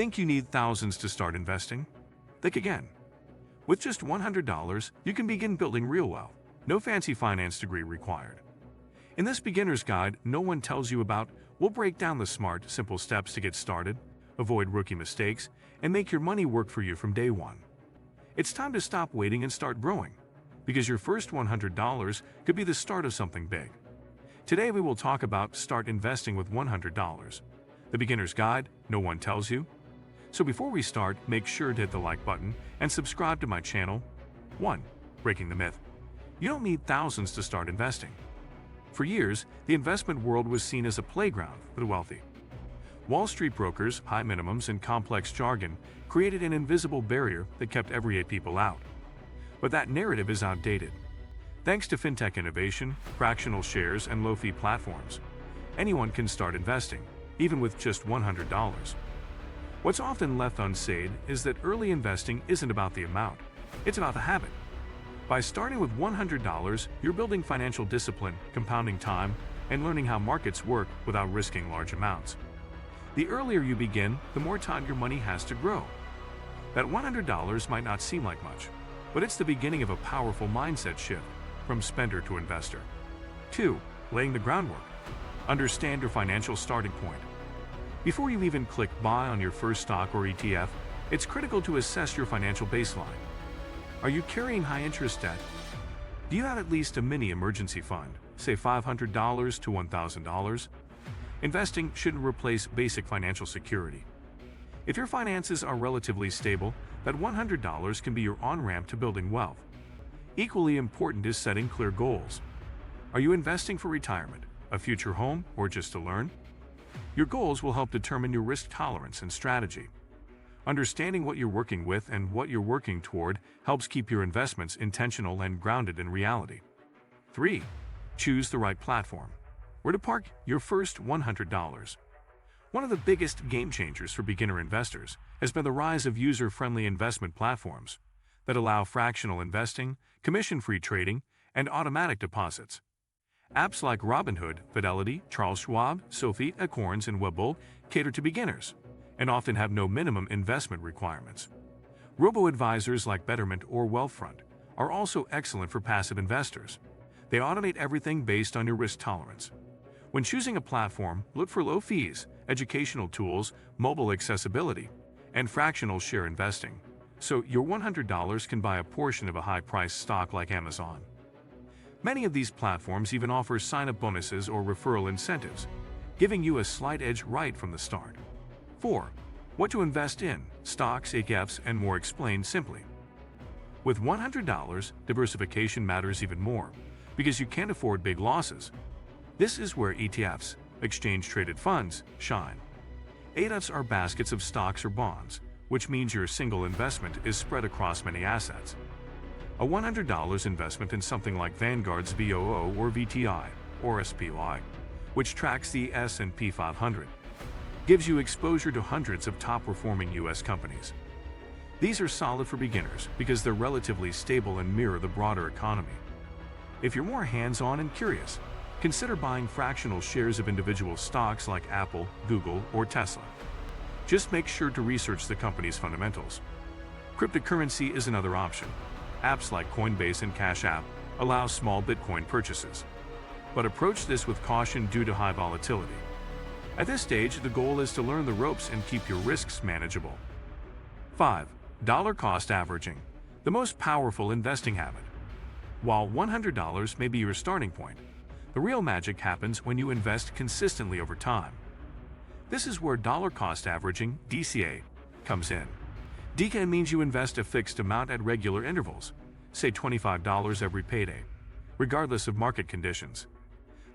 Think you need thousands to start investing? Think again. With just $100, you can begin building real wealth. No fancy finance degree required. In this beginner's guide no one tells you about, we'll break down the smart, simple steps to get started, avoid rookie mistakes, and make your money work for you from day one. It's time to stop waiting and start growing, because your first $100 could be the start of something big. Today we will talk about start investing with $100. The beginner's guide no one tells you. So before we start, make sure to hit the like button and subscribe to my channel. 1. Breaking the myth. You don't need thousands to start investing. For years, the investment world was seen as a playground for the wealthy. Wall Street brokers, high minimums, and complex jargon created an invisible barrier that kept everyday people out. But that narrative is outdated. Thanks to fintech innovation, fractional shares, and low-fee platforms, anyone can start investing, even with just $100. What's often left unsaid is that early investing isn't about the amount, it's about the habit. By starting with $100, you're building financial discipline, compounding time, and learning how markets work without risking large amounts. The earlier you begin, the more time your money has to grow. That $100 might not seem like much, but it's the beginning of a powerful mindset shift from spender to investor. 2. Laying the groundwork. Understand your financial starting point. Before you even click buy on your first stock or ETF, it's critical to assess your financial baseline. Are you carrying high-interest debt? Do you have at least a mini emergency fund, say $500 to $1,000? Investing shouldn't replace basic financial security. If your finances are relatively stable, that $100 can be your on-ramp to building wealth. Equally important is setting clear goals. Are you investing for retirement, a future home, or just to learn? Your goals will help determine your risk tolerance and strategy. Understanding what you're working with and what you're working toward helps keep your investments intentional and grounded in reality. 3. Choose the right platform. Where to park your first $100. One of the biggest game changers for beginner investors has been the rise of user-friendly investment platforms that allow fractional investing, commission-free trading, and automatic deposits. Apps like Robinhood, Fidelity, Charles Schwab, Sophie, Acorns, and Webull cater to beginners and often have no minimum investment requirements. Robo-advisors like Betterment or Wealthfront are also excellent for passive investors. They automate everything based on your risk tolerance. When choosing a platform, look for low fees, educational tools, mobile accessibility, and fractional share investing, so your $100 can buy a portion of a high-priced stock like Amazon. Many of these platforms even offer sign-up bonuses or referral incentives, giving you a slight edge right from the start. 4. What to invest in, stocks, ETFs, and more explained simply. With $100, diversification matters even more, because you can't afford big losses. This is where ETFs, exchange-traded funds, shine. ETFs are baskets of stocks or bonds, which means your single investment is spread across many assets. A $100 investment in something like Vanguard's VOO or VTI, or SPY, which tracks the S&P 500, gives you exposure to hundreds of top-performing U.S. companies. These are solid for beginners because they're relatively stable and mirror the broader economy. If you're more hands-on and curious, consider buying fractional shares of individual stocks like Apple, Google, or Tesla. Just make sure to research the company's fundamentals. Cryptocurrency is another option. Apps like Coinbase and Cash App allow small Bitcoin purchases. But approach this with caution due to high volatility. At this stage, the goal is to learn the ropes and keep your risks manageable. 5. Dollar cost averaging, the most powerful investing habit. While $100 may be your starting point, the real magic happens when you invest consistently over time. This is where dollar cost averaging, DCA, comes in. DCA means you invest a fixed amount at regular intervals, say $25 every payday, regardless of market conditions.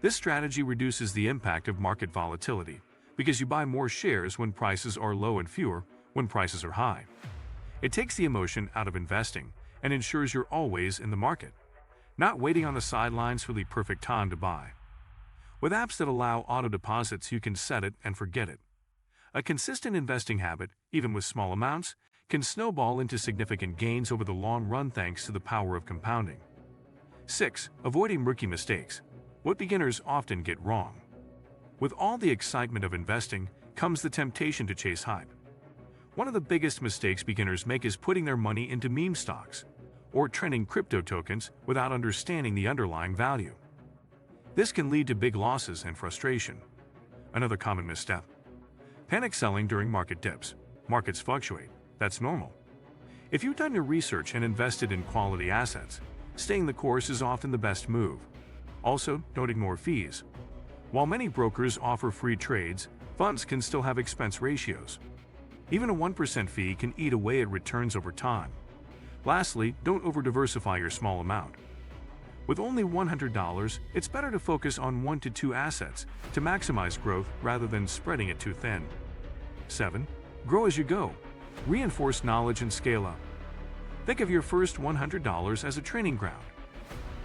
This strategy reduces the impact of market volatility because you buy more shares when prices are low and fewer when prices are high. It takes the emotion out of investing and ensures you're always in the market, not waiting on the sidelines for the perfect time to buy. With apps that allow auto deposits, you can set it and forget it. A consistent investing habit, even with small amounts, can snowball into significant gains over the long run thanks to the power of compounding. 6. Avoiding rookie mistakes. What beginners often get wrong. With all the excitement of investing comes the temptation to chase hype. One of the biggest mistakes beginners make is putting their money into meme stocks or trending crypto tokens without understanding the underlying value. This can lead to big losses and frustration. Another common misstep: panic selling during market dips. Markets fluctuate. That's normal. If you've done your research and invested in quality assets, staying the course is often the best move. Also, don't ignore fees. While many brokers offer free trades, funds can still have expense ratios. Even a 1% fee can eat away at returns over time. Lastly, don't over-diversify your small amount. With only $100, it's better to focus on 1 to 2 assets to maximize growth rather than spreading it too thin. 7. Grow as you go. Reinforce knowledge and scale up. Think of your first $100 as a training ground.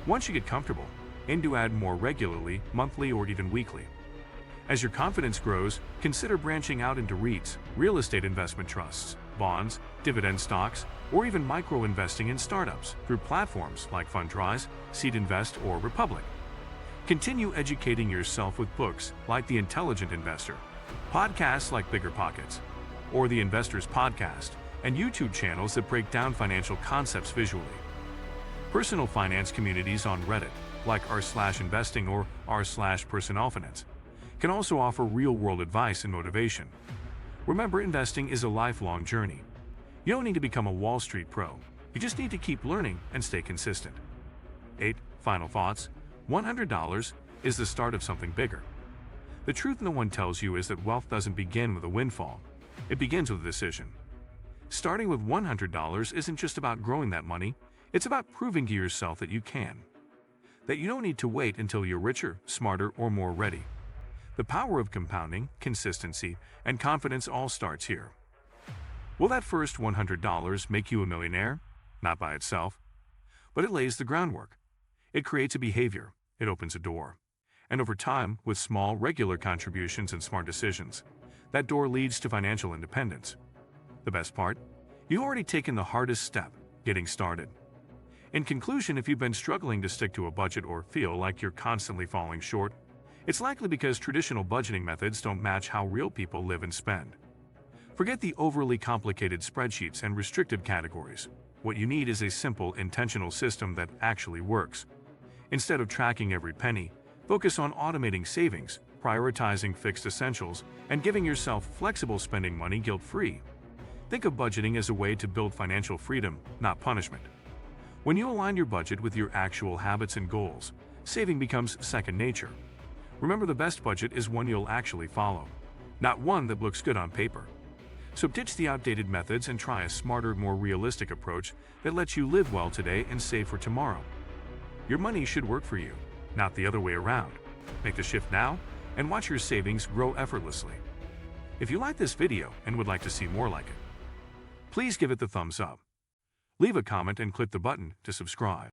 Once you get comfortable, aim to add more regularly, monthly or even weekly. As your confidence grows, consider branching out into REITs, real estate investment trusts, bonds, dividend stocks, or even micro-investing in startups through platforms like Fundrise, Seed Invest, or Republic. Continue educating yourself with books like The Intelligent Investor, podcasts like Bigger Pockets, or The Investor's Podcast, and YouTube channels that break down financial concepts visually. Personal finance communities on Reddit, like r/investing or r/personalfinance, can also offer real-world advice and motivation. Remember, investing is a lifelong journey. You don't need to become a Wall Street pro. You just need to keep learning and stay consistent. 8. Final thoughts. $100 is the start of something bigger. The truth no one tells you is that wealth doesn't begin with a windfall. It begins with a decision. Starting with $100 isn't just about growing that money, it's about proving to yourself that you can. That you don't need to wait until you're richer, smarter, or more ready. The power of compounding, consistency, and confidence all starts here. Will that first $100 make you a millionaire? Not by itself. But it lays the groundwork. It creates a behavior. It opens a door. And over time, with small, regular contributions and smart decisions, that door leads to financial independence. The best part? You've already taken the hardest step, getting started. In conclusion, if you've been struggling to stick to a budget or feel like you're constantly falling short, it's likely because traditional budgeting methods don't match how real people live and spend. Forget the overly complicated spreadsheets and restrictive categories. What you need is a simple, intentional system that actually works. Instead of tracking every penny, focus on automating savings, prioritizing fixed essentials, and giving yourself flexible spending money guilt-free. Think of budgeting as a way to build financial freedom, not punishment. When you align your budget with your actual habits and goals, saving becomes second nature. Remember, the best budget is one you'll actually follow, not one that looks good on paper. So ditch the outdated methods and try a smarter, more realistic approach that lets you live well today and save for tomorrow. Your money should work for you, not the other way around. Make the shift now and watch your savings grow effortlessly. If you like this video and would like to see more like it, please give it the thumbs up. Leave a comment and click the button to subscribe.